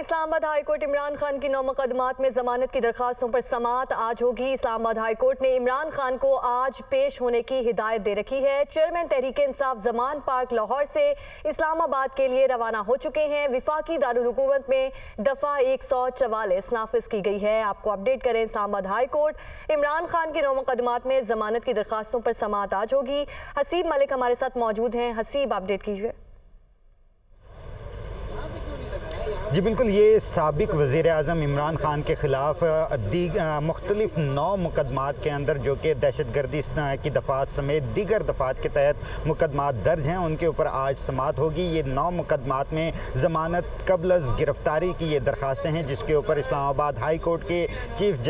Islamabad high court Imran Khan की 9 मुकदमात में जमानत की दरखास्तों पर समाअत आज होगी। इस्लामाबाद हाई कोर्ट ने इमरान खान को आज पेश होने की हिदायत दे रखी है। चेयरमैन तहरीक इंसाफ जमान पार्क लाहौर से इस्लामाबाद के लिए रवाना हो चुके हैं। विफाकी दारुल हुकूमत में दफा 144 नाफिज की गई है। आपको अपडेट करें, इस्लामाबाद हाई कोर्ट इमरान खान की 9 मुकदमात में जमानत की दरखास्तों पर समाअत आज होगी। हसीब मलिक हमारे साथ मौजूद हैं। हसीब, अपडेट कीजिए। जी बिल्कुल, ये साबिक वज़ीर आज़म इमरान खान के ख़िलाफ़ मुख्तलिफ 9 मुकदमात के अंदर जो कि दहशतगर्दी की दफ़ात समेत दीगर दफ़ात के तहत मुकदमात दर्ज हैं, उनके ऊपर आज समाअत होगी। ये 9 मुकदमात में ज़मानत कबल अज़ गिरफ़्तारी की ये दरख्वास्तें हैं, जिसके ऊपर इस्लामाबाद हाई कोर्ट के चीफ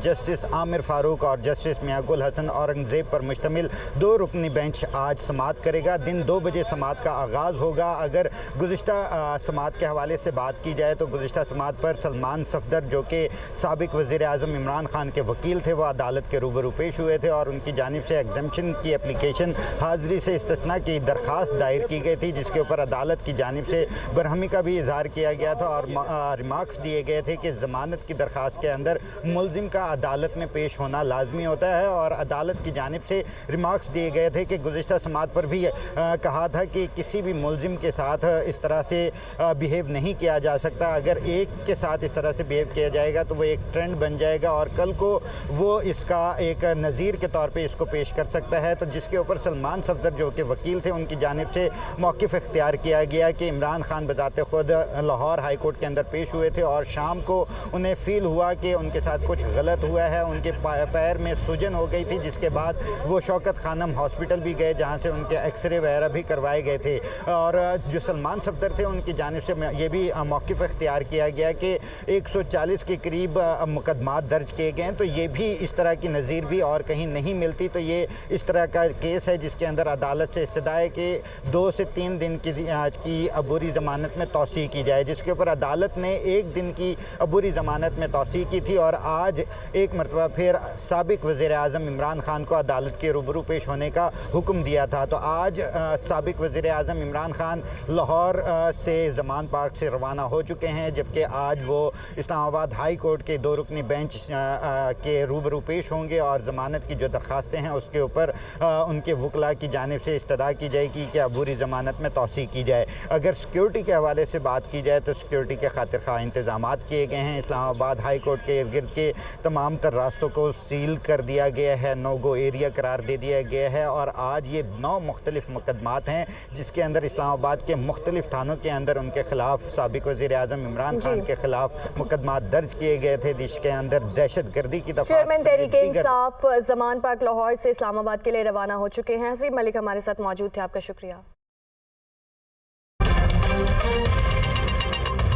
जस्टिस आमिर फ़ारूक और जस्टिस मियां गुल हसन औरंगज़ेब पर मुश्तमिल 2 रुकनी बेंच आज समाअत करेगा। दिन 2 बजे समाअत का आगाज़ होगा। अगर गुज़िश्ता समाअत के हवाले से बात की जाए तो गुज़िश्ता समाअत पर सलमान सफदर, जो कि साबिक वज़ीर आज़म इमरान खान के वकील थे, वो अदालत के रूबरू पेश हुए थे और उनकी जानिब से एग्जम्पशन की एप्लीकेशन हाज़री से इस्तिस्ना की दरख्वास्त दायर की गई थी, जिसके ऊपर अदालत की जानिब से बरहमी का भी इजहार किया गया था और रिमार्क्स दिए गए थे कि ज़मानत की दरख्वास्त के अंदर मुलजिम का अदालत में पेश होना लाजमी होता है। और अदालत की जानिब से रिमार्क्स दिए गए थे कि गुज़िश्ता समाअत पर भी कहा था कि किसी भी मुलजिम के साथ इस तरह से बिहेव नहीं किया जा सकता। अगर एक के साथ इस तरह से बिहेव किया जाएगा तो वो एक ट्रेंड बन जाएगा और कल को वो इसका एक नज़ीर के तौर पे इसको पेश कर सकता है। तो जिसके ऊपर सलमान सफदर, जो कि वकील थे, उनकी जानिब से मौक़िफ़ इख्तियार किया गया कि इमरान खान बताते खुद लाहौर हाई कोर्ट के अंदर पेश हुए थे और शाम को उन्हें फ़ील हुआ कि उनके साथ कुछ गलत हुआ है। उनके पैर में सूजन हो गई थी, जिसके बाद वो शौकत खानम हॉस्पिटल भी गए, जहाँ से उनके एक्सरे वगैरह भी करवाए गए थे। और जो सलमान सफदर थे, उनकी जानिब से ये भी मौक़िफ़ इख्तियार किया गया कि 140 के करीब मुकदमात दर्ज किए गए हैं। तो ये भी इस तरह की नज़ीर भी और कहीं नहीं मिलती। तो ये इस तरह का केस है जिसके अंदर अदालत से इस्तदा है कि 2 से 3 दिन की अबूरी ज़मानत में तौसीक़ की जाए, जिसके ऊपर अदालत ने 1 दिन की अबूरी ज़मानत में तौसीक़ की थी। और आज एक मरतबा फिर साबिक वज़ीर आज़म इमरान खान को अदालत के रूबरू पेश होने का हुक्म दिया था। तो आज साबिक वज़ीर आज़म इमरान खान लाहौर से जमान पार्क से रवाना हो चुके हैं, जबकि आज वो इस्लामाबाद हाई कोर्ट के 2 रुकनी बेंच के रूबरू पेश होंगे और ज़मानत की जो दरख्वास्तें हैं उसके ऊपर उनके वकला की जानिब से इस्तदा की जाएगी कि अबूरी ज़मानत में तौसीक़ की जाए। अगर सिक्योरिटी के हवाले से बात की जाए तो सिक्योरिटी के खातिर खा इंतज़ामात किए गए हैं। इस्लामाबाद हाई कोर्ट के इर्द गिर्द के तमाम तर रास्तों को सील कर दिया गया है, नो गो एरिया करार दे दिया गया है। और आज ये 9 मुख्तलिफ मुकदमात हैं, जिसके अंदर इस्लामाबाद के मुख्तलिफ थानों के अंदर उनके ख़िलाफ़ साबिक वज़ीर आज़म इमरान खान के खिलाफ मुकदमात दर्ज किए गए थे, जिसके अंदर दहशतगर्दी की दफा। चेयरमैन तहरीक इंसाफ जमान पार्क लाहौर से इस्लामाबाद के लिए रवाना हो चुके हैं। हसीब मलिक हमारे साथ मौजूद थे, आपका शुक्रिया।